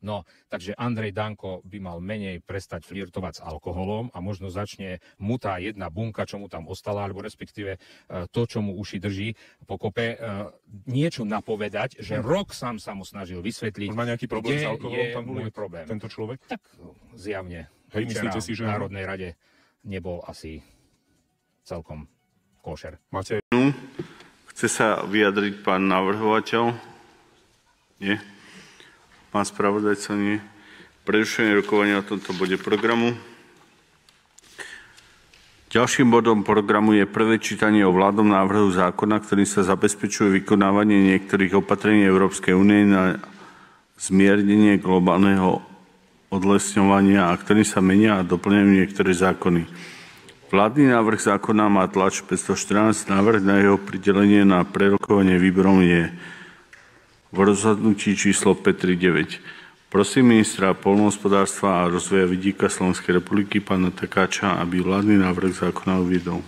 No, takže Andrej Danko by mal menej prestať flirtovať s alkoholom a možno začne mu tá jedna bunka, čo mu tam ostala, alebo respektíve to, čo mu uši drží pokope, niečo napovedať, že rok sám sa mu snažil vysvetliť, má nejaký problém s alkoholom, je pán môj Huliak, problém. tento človek? Tak zjavne. Hej, myslíte si, že v Národnej rade nebol asi celkom košer. Máte... Chce sa vyjadriť pán navrhovateľ? Nie? Pán spravodajca? Nie? Prerušenie rokovania o tomto bode programu. Ďalším bodom programu je prvé čítanie o vládnom návrhu zákona, ktorým sa zabezpečuje vykonávanie niektorých opatrení Európskej únie na zmiernenie globálneho odlesňovania a ktorým sa menia a doplňajú niektoré zákony. Vládny návrh zákona má tlač 514, návrh na jeho pridelenie na prerokovanie výborom je v rozhodnutí číslo 539. Prosím ministra poľnohospodárstva a rozvoja vidíka Slovenskej republiky pána Takáča, aby vládny návrh zákona uviedol.